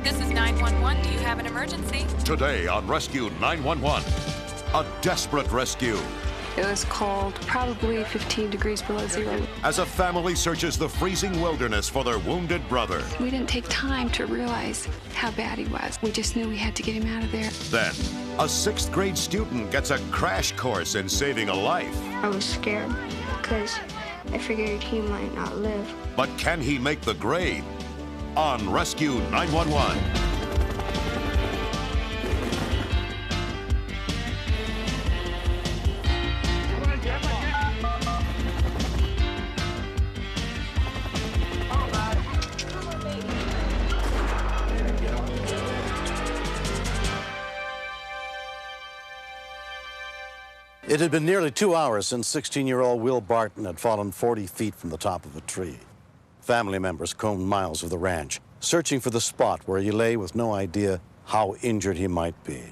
This is 911. Do you have an emergency? Today on Rescue 911, a desperate rescue. It was cold, probably 15 degrees below zero. As a family searches the freezing wilderness for their wounded brother. We didn't take time to realize how bad he was. We just knew we had to get him out of there. Then, a 6th grade student gets a crash course in saving a life. I was scared because I figured he might not live. But can he make the grade? On Rescue 911. It had been nearly 2 hours since 16-year-old Will Barton had fallen 40 feet from the top of a tree. Family members combed miles of the ranch, searching for the spot where he lay with no idea how injured he might be.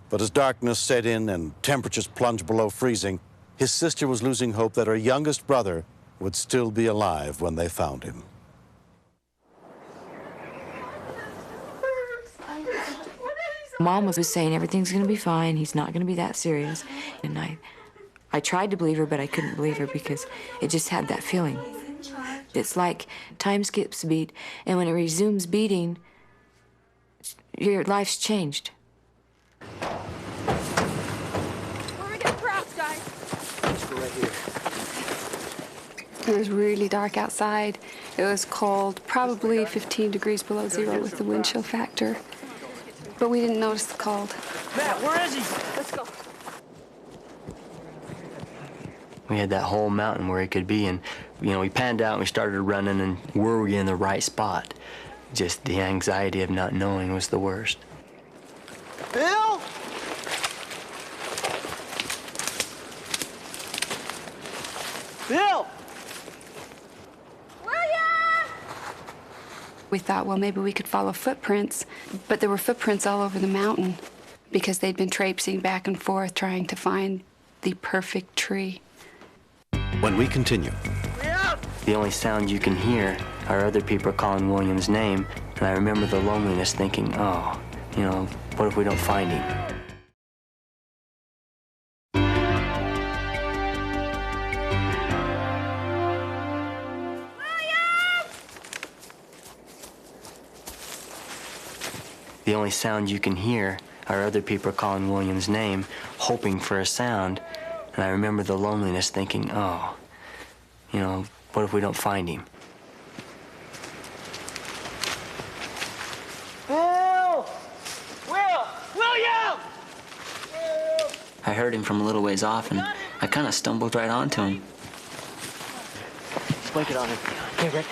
But as darkness set in and temperatures plunged below freezing, his sister was losing hope that her youngest brother would still be alive when they found him. Mom was saying everything's going to be fine, he's not going to be that serious. And I tried to believe her, but I couldn't believe her because it just had that feeling. It's like time skips a beat, and when it resumes beating, your life's changed. Where are we getting props, guys? Let's go right here. It was really dark outside. It was cold, probably 15 degrees below zero with the wind chill factor. But we didn't notice the cold. Matt, where is he? Let's go. We had that whole mountain where he could be, and we panned out and we started running, and were we in the right spot? Just the anxiety of not knowing was the worst. Bill? Bill! We thought, well, maybe we could follow footprints, but there were footprints all over the mountain because they'd been traipsing back and forth trying to find the perfect tree. When we continue, The only sound you can hear are other people calling William's name, and I remember the loneliness thinking, oh, what if we don't find him? The only sound you can hear are other people calling William's name, hoping for a sound. And I remember the loneliness thinking, oh, what if we don't find him? Bill! William! I heard him from a little ways off, and I kind of stumbled right onto him. Blanket on him. Okay, Rick.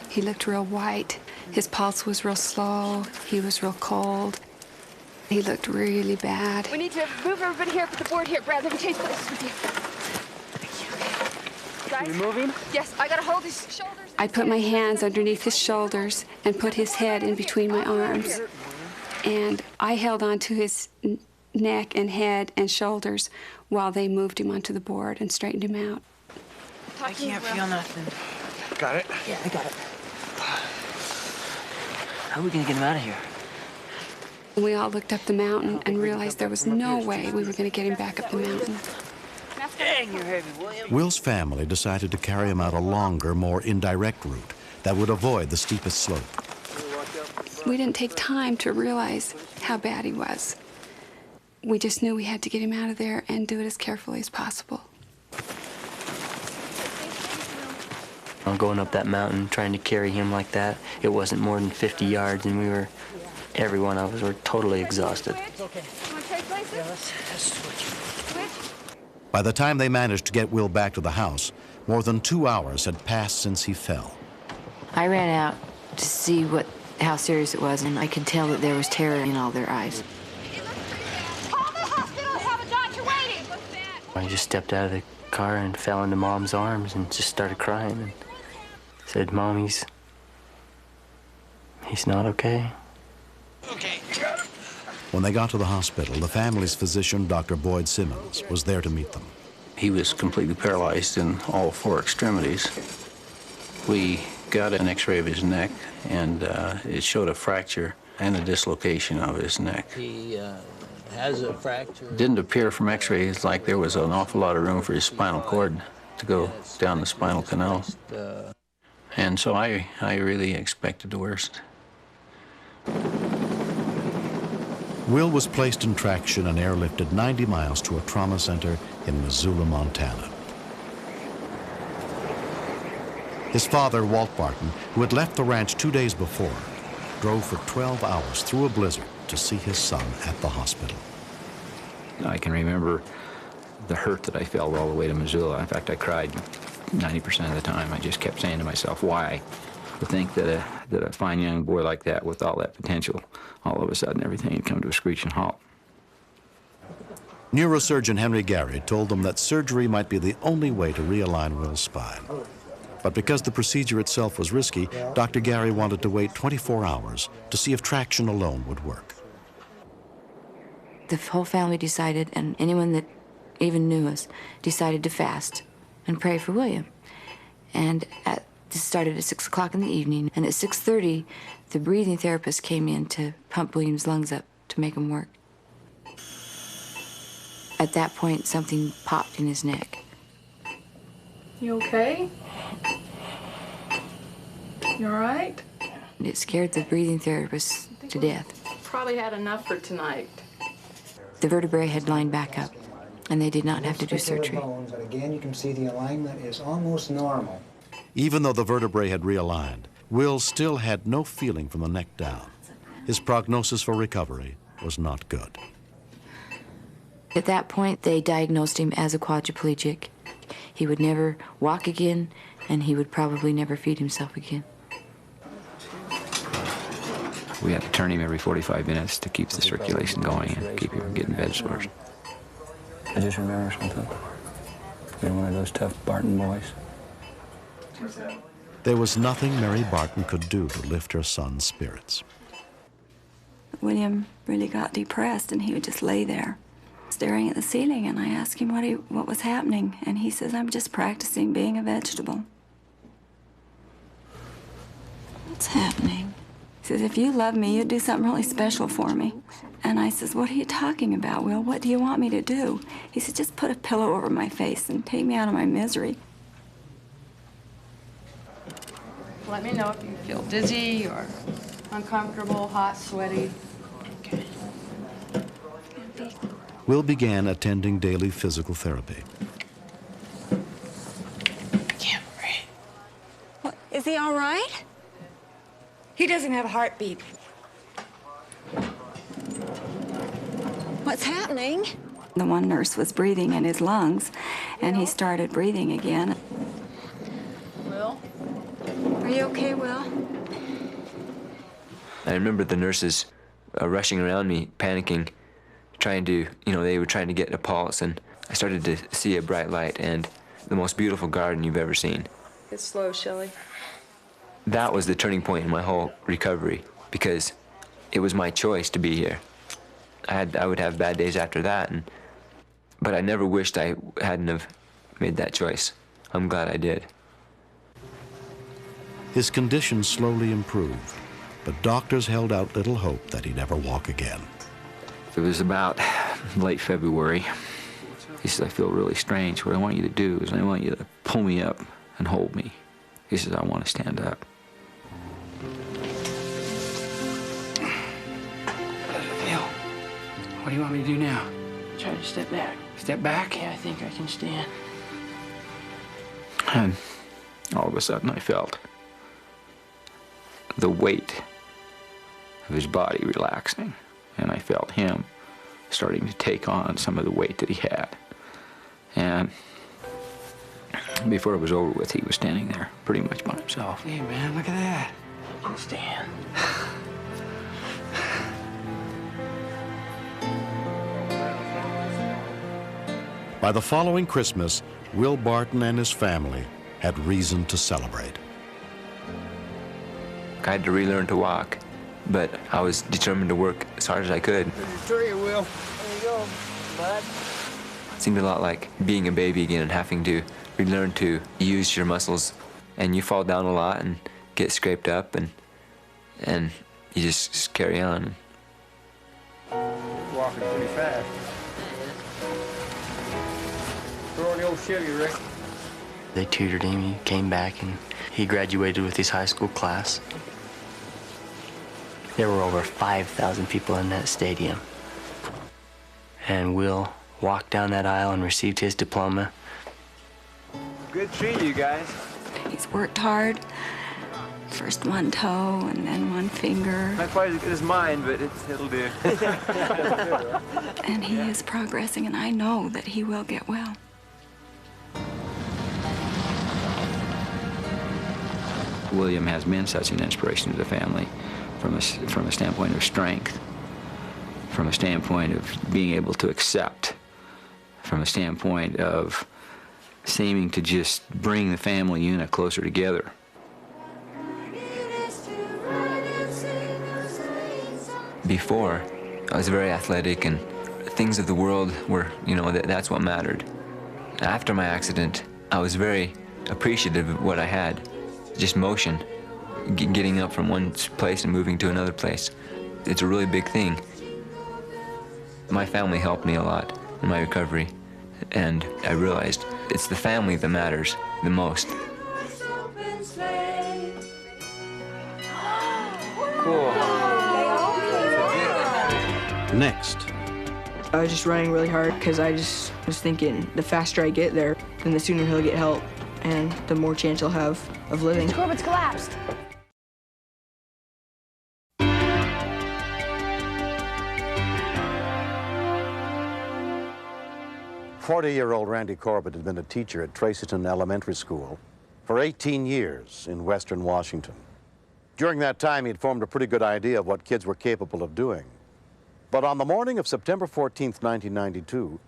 He looked real white. His pulse was real slow. He was real cold. He looked really bad. We need to move everybody here. Put the board here. Brad, let me change places with you. Guys? You moving? Yes, I gotta hold his shoulders. I put my hands underneath his shoulders and put his head in between my arms. And I held onto his neck and head and shoulders while they moved him onto the board and straightened him out. I can't feel nothing. Got it? Yeah, I got it. How are we gonna get him out of here? We all looked up the mountain and realized there was no way we were going to get him back up the mountain. Dang, you're heavy, William. Will's family decided to carry him out a longer, more indirect route that would avoid the steepest slope. We didn't take time to realize how bad he was. We just knew we had to get him out of there and do it as carefully as possible. Going up that mountain, trying to carry him like that, it wasn't more than 50 yards, and every one of us were totally exhausted. Okay. Want to trade places? Yeah, let's switch. By the time they managed to get Will back to the house, more than 2 hours had passed since he fell. I ran out to see how serious it was, and I could tell that there was terror in all their eyes. Call the hospital. Have a doctor waiting. I just stepped out of the car and fell into Mom's arms and just started crying and said, Mom, he's not okay. Okay. When they got to the hospital, the family's physician, Dr. Boyd Simmons, was there to meet them. He was completely paralyzed in all 4 extremities. We got an x-ray of his neck, and it showed a fracture and a dislocation of his neck. He has a fracture. It didn't appear from x-rays like there was an awful lot of room for his spinal cord to go down the spinal canal. And so I really expected the worst. Will was placed in traction and airlifted 90 miles to a trauma center in Missoula, Montana. His father, Walt Barton, who had left the ranch 2 days before, drove for 12 hours through a blizzard to see his son at the hospital. I can remember the hurt that I felt all the way to Missoula. In fact, I cried 90% of the time. I just kept saying to myself, why? To think that a fine young boy like that with all that potential, all of a sudden everything had come to a screeching halt. Neurosurgeon Henry Gary told them that surgery might be the only way to realign Will's spine. But because the procedure itself was risky, Dr. Gary wanted to wait 24 hours to see if traction alone would work. The whole family decided, and anyone that even knew us, decided to fast and pray for William. And this started at 6 o'clock in the evening, and at 6:30, the breathing therapist came in to pump William's lungs up to make him work. At that point, something popped in his neck. You okay? You all right? And it scared the breathing therapist to death. Probably had enough for tonight. The vertebrae had lined back up, and they did not have to do surgery. Bones, and again, you can see the alignment is almost normal. Even though the vertebrae had realigned, Will still had no feeling from the neck down. His prognosis for recovery was not good. At that point, they diagnosed him as a quadriplegic. He would never walk again, and he would probably never feed himself again. We had to turn him every 45 minutes to keep the circulation going and keep him from getting bed sores. I just remember something. You're one of those tough Barton boys. There was nothing Mary Barton could do to lift her son's spirits. William really got depressed, and he would just lay there, staring at the ceiling, and I asked him what was happening, and he says, "I'm just practicing being a vegetable." What's happening? He says, "If you love me, you'd do something really special for me." And I says, "What are you talking about, Will? What do you want me to do?" He said, "Just put a pillow over my face and take me out of my misery." Let me know if you feel dizzy or uncomfortable, hot, sweaty. Okay. Will began attending daily physical therapy. Can't breathe. What, is he all right? He doesn't have a heartbeat. What's happening? The one nurse was breathing in his lungs, and he started breathing again. Will? Are you okay, Will? I remember the nurses rushing around me, panicking, trying to, they were trying to get a pulse, and I started to see a bright light and the most beautiful garden you've ever seen. It's slow, Shelley. That was the turning point in my whole recovery, because it was my choice to be here. I would have bad days after that, but I never wished I hadn't have made that choice. I'm glad I did. His condition slowly improved, but doctors held out little hope that he'd ever walk again. It was about late February. He says, "I feel really strange. What I want you to do is I want you to pull me up and hold me." He says, "I want to stand up." How does it feel? What do you want me to do now? Try to step back. Step back? Yeah, I think I can stand. And all of a sudden I felt the weight of his body relaxing, and I felt him starting to take on some of the weight that he had. And before it was over with, he was standing there pretty much by himself. Hey, man, look at that. I can stand. By the following Christmas, Will Barton and his family had reason to celebrate. I had to relearn to walk, but I was determined to work as hard as I could. Trigger, Will. There you go, bud. It seemed a lot like being a baby again and having to relearn to use your muscles. And you fall down a lot, and get scraped up, and you just carry on. Walking pretty fast. Throw on the old Chevy, Rick. They tutored him, he came back, and he graduated with his high school class. There were over 5,000 people in that stadium. And Will walked down that aisle and received his diploma. Good seeing you guys. He's worked hard. First one toe and then one finger. Not quite as good as mine, but it'll do. And he is progressing, and I know that he will get well. William has been such an inspiration to the family from a standpoint of strength, from a standpoint of being able to accept, from a standpoint of seeming to just bring the family unit closer together. Before, I was very athletic, and things of the world were, that's what mattered. After my accident, I was very appreciative of what I had. Just motion, getting up from one place and moving to another place. It's a really big thing. My family helped me a lot in my recovery, and I realized it's the family that matters the most. Cool. Next. I was just running really hard because I just was thinking the faster I get there, then the sooner he'll get help and the more chance he'll have of living. Corbett's collapsed. "40-year-old Randy Corbett had been a teacher at Tracyton Elementary School for 18 years in Western Washington. During that time, he'd formed a pretty good idea of what kids were capable of doing. But on the morning of September 14th, 1992,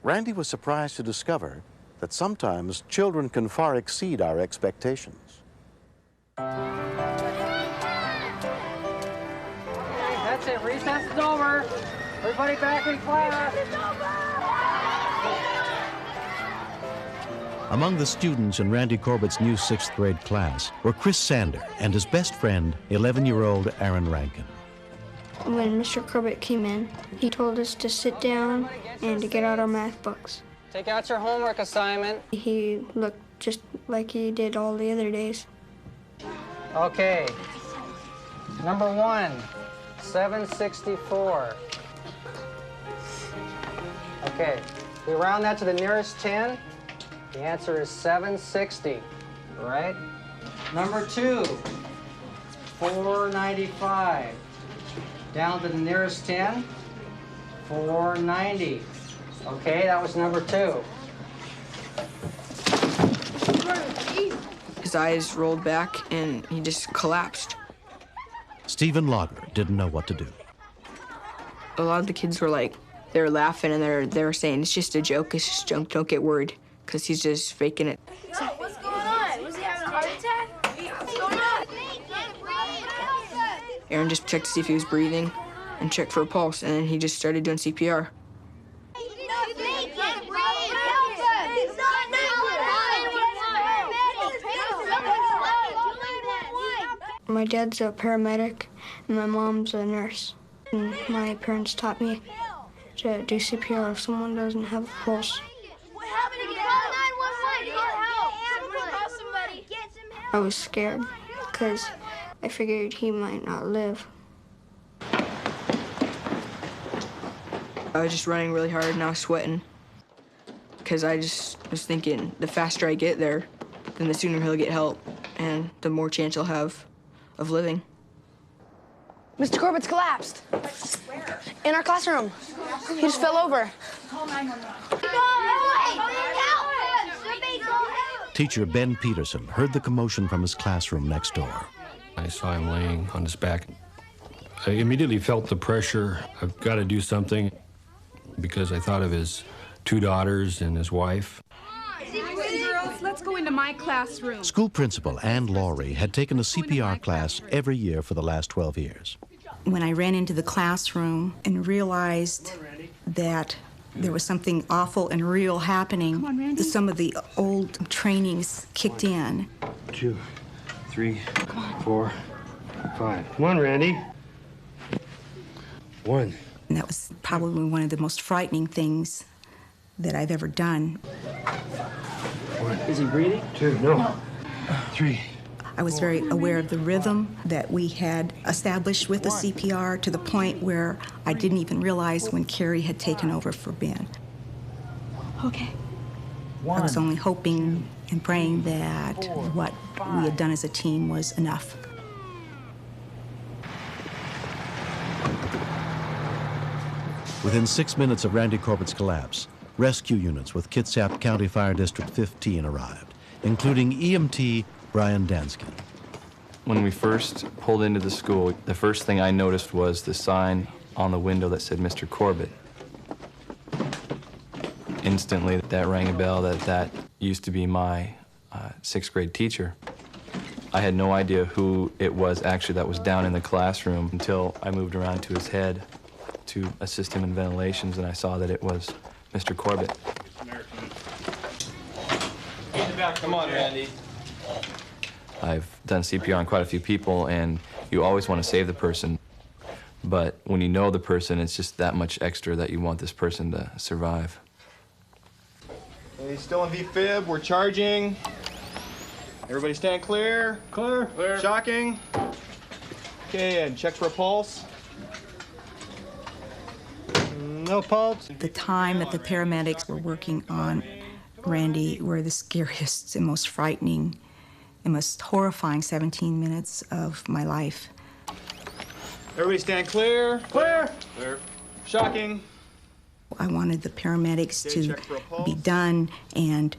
Randy was surprised to discover that sometimes children can far exceed our expectations. That's it. Recess is over. Everybody back in class. Among the students in Randy Corbett's new 6th grade class were Chris Sander and his best friend, 11-year-old Aaron Rankin. When Mr. Corbett came in, he told us to sit down and to get out our math books. Take out your homework assignment. He looked just like he did all the other days. Okay. Number 1, 764. Okay. We round that to the nearest 10. The answer is 760, right? Number 2, 495. Down to the nearest 10, 490. Okay, that was number 2. His eyes rolled back and he just collapsed. Stephen Lager didn't know what to do. A lot of the kids were like, they were laughing and they were saying, it's just a joke, it's just a joke, don't get worried, because he's just faking it. What's going on? Was he having a heart attack? What's going on? Aaron just checked to see if he was breathing and checked for a pulse, and then he just started doing CPR. My dad's a paramedic, and my mom's a nurse. And my parents taught me to do CPR if someone doesn't have a pulse. I was scared because I figured he might not live. I was just running really hard and I was sweating because I just was thinking the faster I get there, then the sooner he'll get help and the more chance he'll have of living. Mr. Corbett's collapsed. Where? In our classroom. He just fell over. Teacher Ben Peterson heard the commotion from his classroom next door. I saw him laying on his back. I immediately felt the pressure. I've got to do something because I thought of his 2 daughters and his wife. Girls, let's go into my classroom. School principal Ann Laurie had taken a CPR class every year for the last 12 years. When I ran into the classroom and realized that there was something awful and real happening, some of the old trainings kicked in. 2, 3, 4, 5. Come on, Randy. 1. And that was probably one of the most frightening things that I've ever done. 1. Is he breathing? 2. No. 3. I was very aware of the rhythm that we had established with the CPR to the point where I didn't even realize when Carrie had taken over for Ben. Okay. I was only hoping and praying that what we had done as a team was enough. Within 6 minutes of Randy Corbett's collapse, rescue units with Kitsap County Fire District 15 arrived, including EMT Brian Danskin. When we first pulled into the school, the first thing I noticed was the sign on the window that said Mr. Corbett. Instantly, that rang a bell that used to be my 6th grade teacher. I had no idea who it was actually that was down in the classroom until I moved around to his head to assist him in ventilations, and I saw that it was Mr. Corbett. Come on, Randy. I've done CPR on quite a few people, and you always want to save the person. But when you know the person, it's just that much extra that you want this person to survive. Okay, still in V-fib. We're charging. Everybody stand clear. Clear. Clear. Shocking. Okay, and check for a pulse. No pulse. The time that the paramedics were working on Randy were the scariest and most frightening and most horrifying 17 minutes of my life. Everybody stand clear. Clear. Clear. Shocking. I wanted the paramedics to be done, and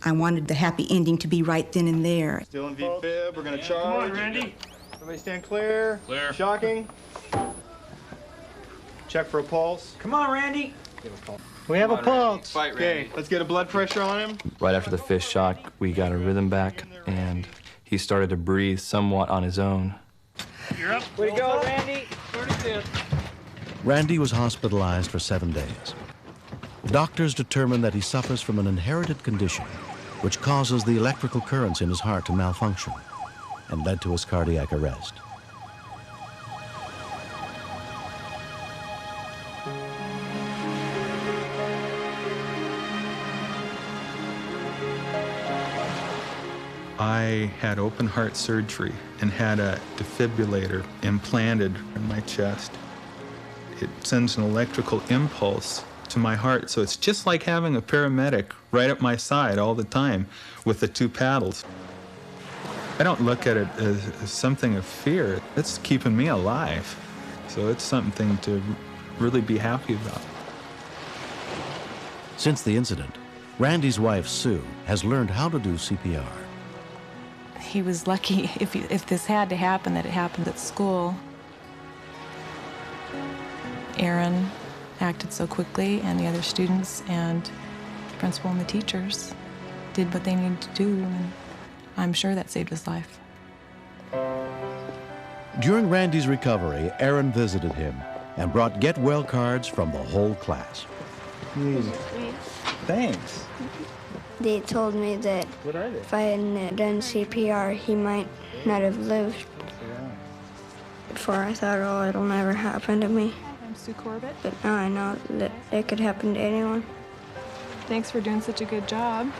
I wanted the happy ending to be right then and there. Still in V-fib. We're going to charge. Come on, Randy. Everybody stand clear. Clear. Shocking. Check for a pulse. Come on, Randy. We have a pulse. Okay, let's get a blood pressure on him. Right after the fist shock, we got a rhythm back, and he started to breathe somewhat on his own. You're up. Way to go, Randy. 35th. Randy was hospitalized for 7 days. Doctors determined that he suffers from an inherited condition which causes the electrical currents in his heart to malfunction and led to his cardiac arrest. I had open heart surgery and had a defibrillator implanted in my chest. It sends an electrical impulse to my heart, so it's just like having a paramedic right at my side all the time with the 2 paddles. I don't look at it as something of fear. It's keeping me alive, so it's something to really be happy about. Since the incident, Randy's wife, Sue, has learned how to do CPR. He was lucky if this had to happen, that it happened at school. Aaron acted so quickly, and the other students and the principal and the teachers did what they needed to do, and I'm sure that saved his life. During Randy's recovery, Aaron visited him and brought get well cards from the whole class. Thanks. They told me that if I hadn't done CPR, he might not have lived. Before I thought, oh, it'll never happen to me. I'm Sue Corbett. But now I know that it could happen to anyone. Thanks for doing such a good job.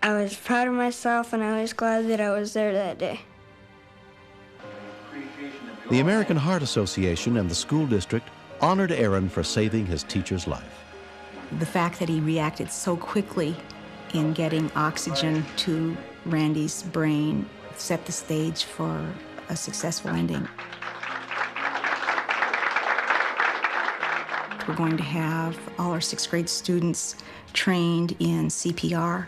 I was proud of myself, and I was glad that I was there that day. The American Heart Association and the school district honored Aaron for saving his teacher's life. The fact that he reacted so quickly in getting oxygen to Randy's brain set the stage for a successful ending. We're going to have all our 6th grade students trained in CPR.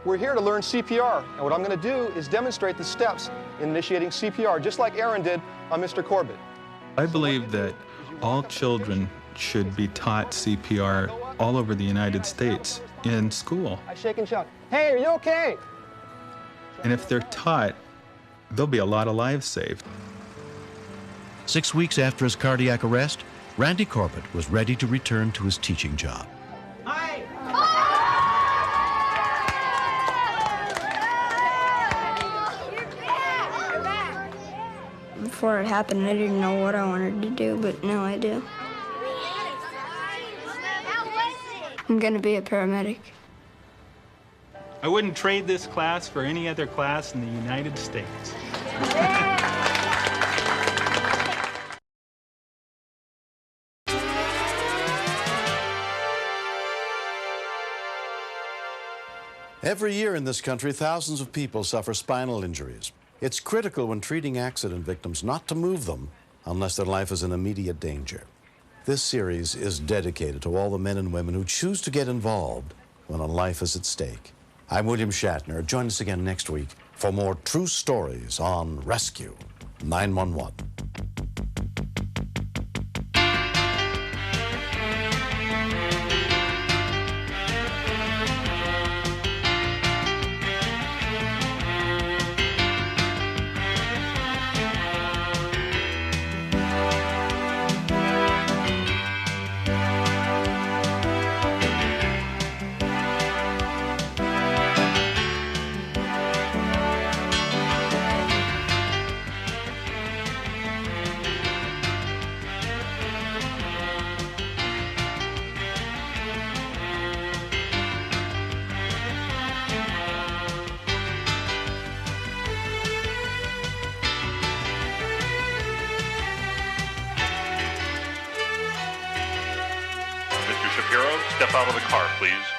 We're here to learn CPR, and what I'm going to do is demonstrate the steps in initiating CPR, just like Aaron did on Mr. Corbett. I believe that all children should be taught CPR all over the United States in school. I shake and shout, hey, are you okay? And if they're taught, there'll be a lot of lives saved. 6 weeks after his cardiac arrest, Randy Corbett was ready to return to his teaching job. Before it happened, I didn't know what I wanted to do, but now I do. I'm gonna be a paramedic. I wouldn't trade this class for any other class in the United States. Every year in this country, thousands of people suffer spinal injuries. It's critical when treating accident victims not to move them unless their life is in immediate danger. This series is dedicated to all the men and women who choose to get involved when a life is at stake. I'm William Shatner. Join us again next week for more true stories on Rescue 911. Mr. Shapiro, step out of the car, please.